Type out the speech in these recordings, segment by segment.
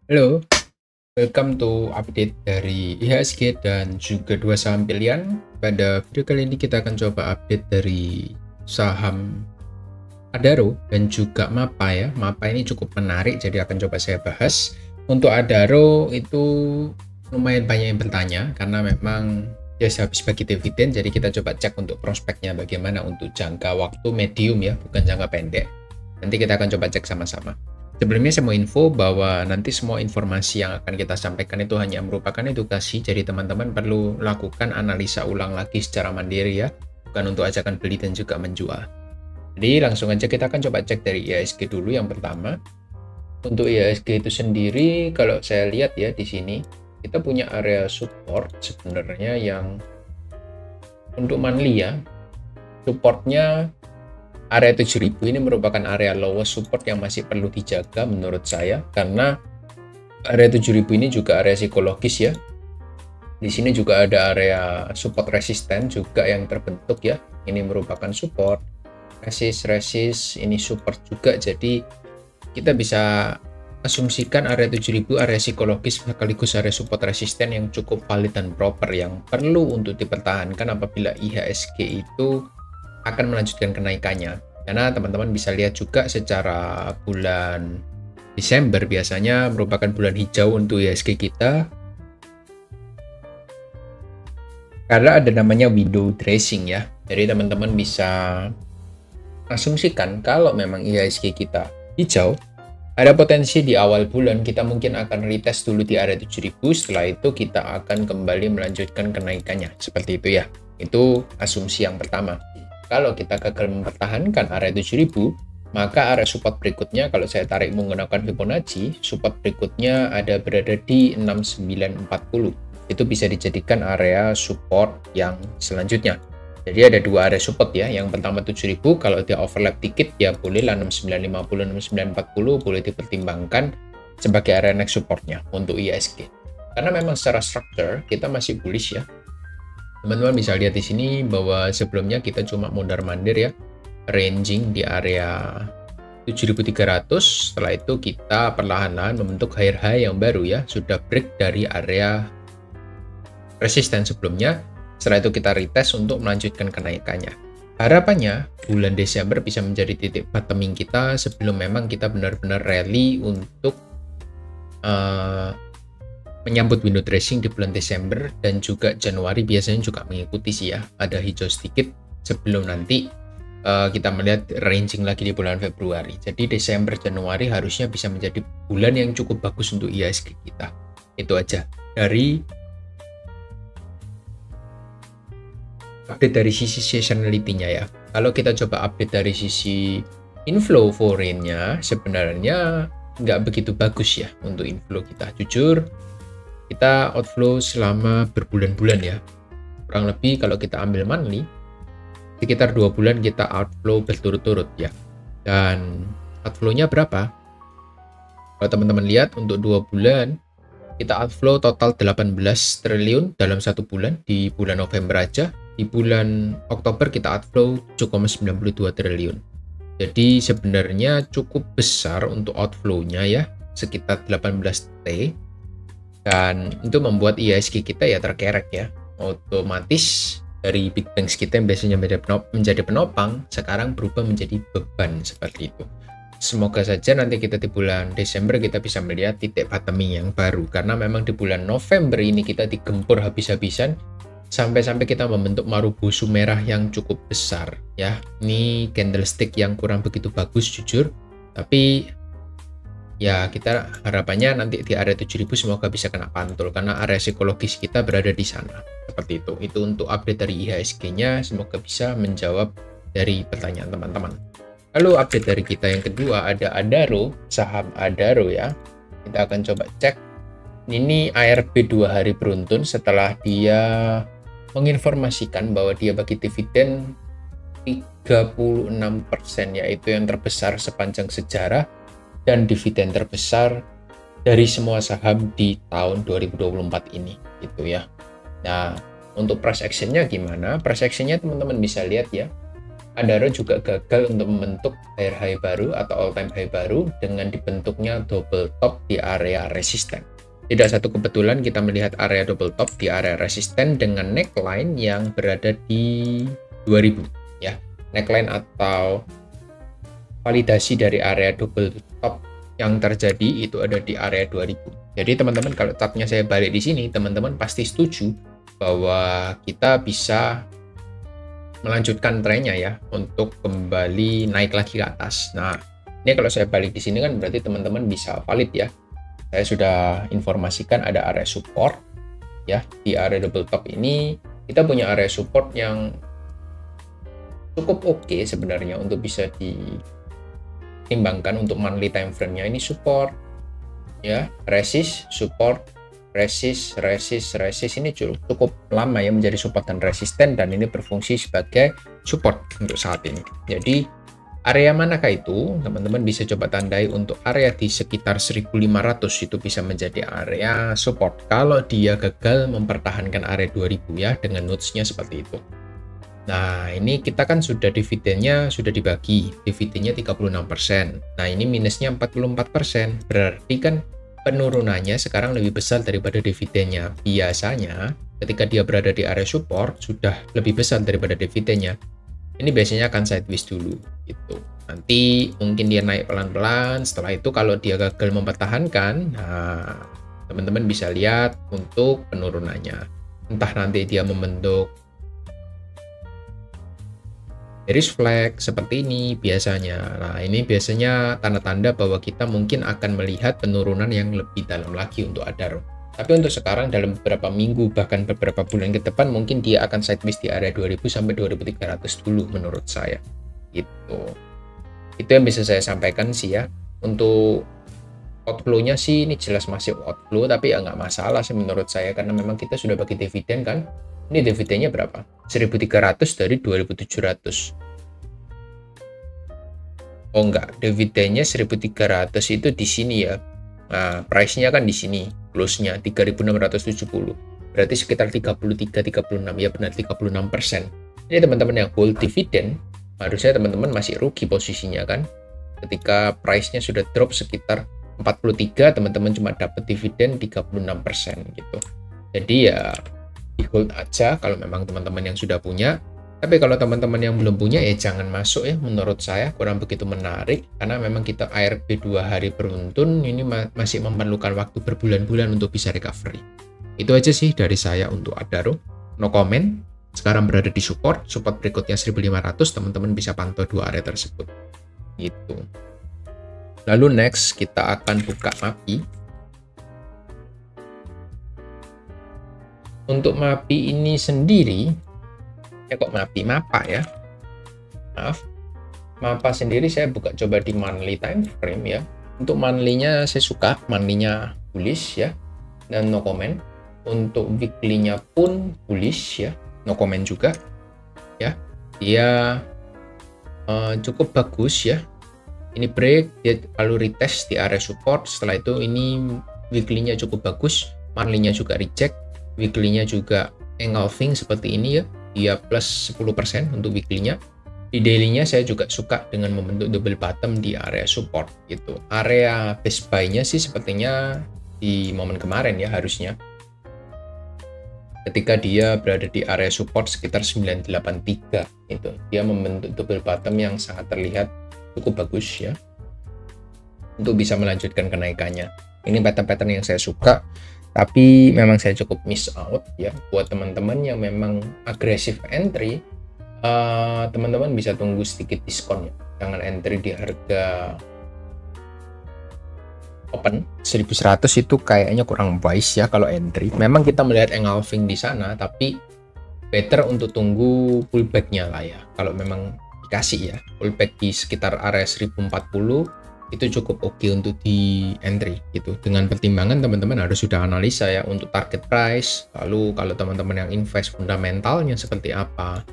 Halo, welcome to update dari IHSG dan juga dua saham pilihan. Pada video kali ini kita akan coba update dari saham Adaro dan juga MAPA ya. MAPA ini cukup menarik, jadi akan coba saya bahas. Untuk Adaro itu lumayan banyak yang bertanya karena memang dia habis bagi dividen, jadi kita coba cek untuk prospeknya bagaimana untuk jangka waktu medium ya, bukan jangka pendek. Nanti kita akan coba cek sama-sama. Sebelumnya saya mau info bahwa nanti semua informasi yang akan kita sampaikan itu hanya merupakan edukasi, jadi teman-teman perlu lakukan analisa ulang lagi secara mandiri ya, bukan untuk ajakan beli dan juga menjual. Jadi langsung aja kita akan coba cek dari IHSG dulu yang pertama. Untuk IHSG itu sendiri, kalau saya lihat ya di sini, kita punya area support sebenarnya yang untuk monthly ya, supportnya area 7000 ini merupakan area lowest support yang masih perlu dijaga menurut saya, karena area 7000 ini juga area psikologis ya. Di sini juga ada area support resisten juga yang terbentuk ya. Ini merupakan support, resist, ini support juga. Jadi kita bisa asumsikan area 7000 area psikologis sekaligus area support resisten yang cukup valid dan proper, yang perlu untuk dipertahankan apabila IHSG itu akan melanjutkan kenaikannya. Karena teman-teman bisa lihat juga secara bulan Desember biasanya merupakan bulan hijau untuk IHSG kita, karena ada namanya window dressing ya. Jadi teman-teman bisa asumsikan kalau memang IHSG kita hijau, ada potensi di awal bulan kita mungkin akan retest dulu di area 7000, setelah itu kita akan kembali melanjutkan kenaikannya. Seperti itu ya. Itu asumsi yang pertama. Kalau kita gagal mempertahankan area 7000, maka area support berikutnya kalau saya tarik menggunakan Fibonacci, support berikutnya ada berada di 6940. Itu bisa dijadikan area support yang selanjutnya. Jadi ada dua area support ya. Yang pertama 7000, kalau dia overlap dikit ya bolehlah 6950, 6940 boleh dipertimbangkan sebagai area next supportnya untuk IHSG. Karena memang secara structure kita masih bullish ya. Teman-teman bisa lihat di sini bahwa sebelumnya kita cuma mondar-mandir ya, ranging di area 7300. Setelah itu kita perlahan-lahan membentuk higher high yang baru ya, sudah break dari area resisten sebelumnya. Setelah itu kita retest untuk melanjutkan kenaikannya. Harapannya bulan Desember bisa menjadi titik bottoming kita sebelum memang kita benar-benar rally untuk menyambut window dressing di bulan Desember, dan juga Januari biasanya juga mengikuti sih ya, ada hijau sedikit sebelum nanti kita melihat ranging lagi di bulan Februari. Jadi Desember Januari harusnya bisa menjadi bulan yang cukup bagus untuk IHSG kita. Itu aja dari update dari sisi seasonality-nya ya. Kalau kita coba update dari sisi inflow foreign-nya, sebenarnya nggak begitu bagus ya untuk inflow kita. Jujur, kita outflow selama berbulan-bulan ya. Kurang lebih kalau kita ambil monthly, sekitar 2 bulan kita outflow berturut-turut ya. Dan outflow-nya berapa? Kalau teman-teman lihat untuk 2 bulan, kita outflow total 18 triliun dalam 1 bulan. Di bulan November aja, di bulan Oktober kita outflow 7,92 triliun. Jadi sebenarnya cukup besar untuk outflow-nya ya, sekitar 18 T. Dan itu membuat IHSG kita ya terkerek ya. Otomatis dari big banks kita yang biasanya menjadi penopang, sekarang berubah menjadi beban seperti itu. Semoga saja nanti kita di bulan Desember kita bisa melihat titik bottoming yang baru. Karena memang di bulan November ini kita digempur habis-habisan, sampai-sampai kita membentuk marubozu merah yang cukup besar ya. Ini candlestick yang kurang begitu bagus jujur, tapi ya kita harapannya nanti di area 7000 semoga bisa kena pantul, karena area psikologis kita berada di sana. Seperti itu. Itu untuk update dari IHSG-nya, semoga bisa menjawab dari pertanyaan teman-teman. Lalu update dari kita yang kedua ada Adaro, saham Adaro ya. Kita akan coba cek. Ini ARB 2 hari beruntun setelah dia menginformasikan bahwa dia bagi dividen 36%, yaitu yang terbesar sepanjang sejarah dan dividen terbesar dari semua saham di tahun 2024 ini gitu ya. Nah, untuk price action-nya gimana? Price action-nya teman-teman bisa lihat ya. Adaro juga gagal untuk membentuk high baru atau all time high baru dengan dibentuknya double top di area resisten. Tidak satu kebetulan kita melihat area double top di area resisten dengan neckline yang berada di 2000 ya. Neckline atau validasi dari area double top yang terjadi itu ada di area 2000. Jadi teman-teman kalau chartnya saya balik di sini, teman-teman pasti setuju bahwa kita bisa melanjutkan trennya ya untuk kembali naik lagi ke atas. Nah, ini kalau saya balik di sini kan berarti teman-teman bisa valid ya. Saya sudah informasikan ada area support ya. Di area double top ini kita punya area support yang cukup oke sebenarnya untuk bisa ditimbangkan untuk monthly time frame-nya. Ini support ya, resist, support, resist ini cukup lama ya menjadi support dan resisten, dan ini berfungsi sebagai support untuk saat ini. Jadi area manakah itu? Teman-teman bisa coba tandai untuk area di sekitar 1500 itu bisa menjadi area support kalau dia gagal mempertahankan area 2000 ya dengan nodes-nya seperti itu. Nah, ini kita kan sudah dividennya sudah dibagi, dividennya 36%. Nah, ini minusnya 44%. Berarti kan penurunannya sekarang lebih besar daripada dividennya. Biasanya ketika dia berada di area support sudah lebih besar daripada dividennya. Ini biasanya akan sideways dulu gitu. Nanti mungkin dia naik pelan-pelan. Setelah itu kalau dia gagal mempertahankan, nah teman-teman bisa lihat untuk penurunannya. Entah nanti dia membentuk bearish flag seperti ini biasanya. Nah, ini biasanya tanda-tanda bahwa kita mungkin akan melihat penurunan yang lebih dalam lagi untuk Adaro. Tapi untuk sekarang dalam beberapa minggu bahkan beberapa bulan ke depan mungkin dia akan sideways di area 2000 sampai 2300 dulu menurut saya. Itu yang bisa saya sampaikan sih ya. Untuk outflow-nya sih ini jelas masih outflow, tapi ya nggak masalah sih menurut saya karena memang kita sudah bagi dividen kan. Ini dividennya berapa? 1.300 dari 2.700. Oh enggak, dividennya 1.300 itu di sini ya. Nah, price-nya kan di sini, close-nya 3.670. Berarti sekitar 33-36, ya benar 36%. Ini teman-teman yang hold dividen, harusnya teman-teman masih rugi posisinya kan. Ketika price-nya sudah drop sekitar 43, teman-teman cuma dapat dividen 36% gitu. Jadi ya di hold aja kalau memang teman-teman yang sudah punya. Tapi kalau teman-teman yang belum punya ya jangan masuk ya, menurut saya kurang begitu menarik karena memang kita ARB 2 hari beruntun ini masih memerlukan waktu berbulan-bulan untuk bisa recovery. Itu aja sih dari saya untuk Adaro. No comment. Sekarang berada di support berikutnya 1500, teman-teman bisa pantau dua area tersebut. Gitu. Lalu next kita akan buka MAPI. Untuk MAPI ini sendiri, kok MAPA ya, maaf, MAPA sendiri saya buka coba di monthly time frame ya. Untuk monthly-nya saya suka, monthly-nya bullish ya, dan no comment. Untuk weekly-nya pun bullish ya, no comment juga ya. Dia cukup bagus ya. Ini break, dia lalu retest di area support. Setelah itu ini weekly-nya cukup bagus, monthly-nya juga reject. Weekly-nya juga engulfing seperti ini ya, dia plus 10% untuk weekly-nya. Di daily-nya saya juga suka dengan membentuk double bottom di area support gitu. Area best buy-nya sih sepertinya di momen kemarin ya harusnya. Ketika dia berada di area support sekitar 983 itu, dia membentuk double bottom yang sangat terlihat cukup bagus ya untuk bisa melanjutkan kenaikannya. Ini pattern-pattern yang saya suka. Tapi memang saya cukup miss out ya buat teman-teman yang memang agresif entry. Teman-teman bisa tunggu sedikit diskon ya. Jangan entry di harga open 1100 itu kayaknya kurang wise ya kalau entry. Memang kita melihat engulfing di sana, tapi better untuk tunggu pullback-nya lah ya. Kalau memang dikasih ya pullback di sekitar area 1040 itu cukup oke untuk di entry gitu. Dengan pertimbangan teman-teman harus sudah analisa ya untuk target price, lalu kalau teman-teman yang invest fundamentalnya seperti apa,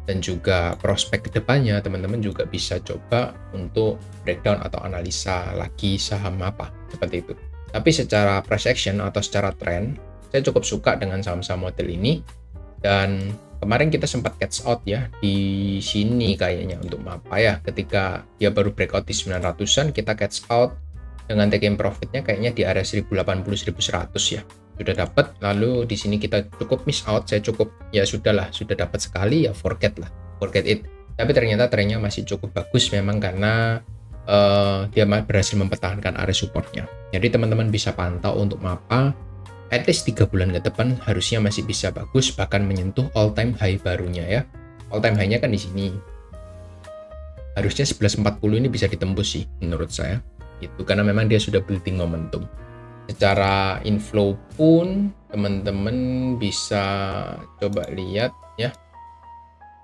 dan juga prospek kedepannya, teman-teman juga bisa coba untuk breakdown atau analisa lagi saham apa seperti itu. Tapi secara price action atau secara trend, saya cukup suka dengan saham-saham model ini, dan kemarin kita sempat catch out ya di sini kayaknya untuk MAPA ya, ketika dia baru breakout di 900-an kita catch out dengan take in profitnya kayaknya di area 1080-1100 ya, sudah dapat. Lalu di sini kita cukup miss out, saya cukup ya sudahlah, sudah dapat sekali ya forget it. Tapi ternyata trennya masih cukup bagus memang karena dia berhasil mempertahankan area supportnya. Jadi teman-teman bisa pantau untuk MAPA at least 3 bulan ke depan harusnya masih bisa bagus, bahkan menyentuh all time high barunya ya. All time high-nya kan di sini. Harusnya 1140 ini bisa ditembus sih menurut saya. Itu karena memang dia sudah building momentum. Secara inflow pun teman-teman bisa coba lihat ya.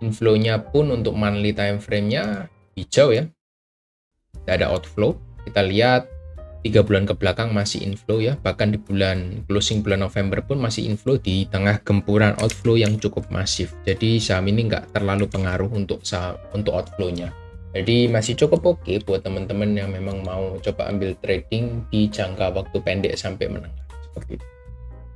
Inflow-nya pun untuk monthly time frame-nya hijau ya. Tidak ada outflow. Kita lihat 3 bulan ke belakang masih inflow ya, bahkan di closing bulan November pun masih inflow di tengah gempuran outflow yang cukup masif. Jadi saham ini nggak terlalu pengaruh untuk outflow-nya. Jadi masih cukup oke buat teman-teman yang memang mau coba ambil trading di jangka waktu pendek sampai menengah seperti itu.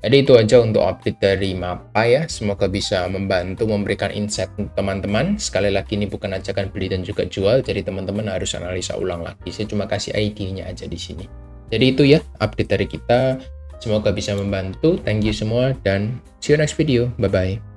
Jadi itu aja untuk update dari MAPA ya. Semoga bisa membantu memberikan insight untuk teman-teman. Sekali lagi ini bukan ajakan beli dan juga jual, jadi teman-teman harus analisa ulang lagi. Saya cuma kasih ID-nya aja di sini. Jadi itu ya update dari kita. Semoga bisa membantu. Thank you semua dan see you next video. Bye bye.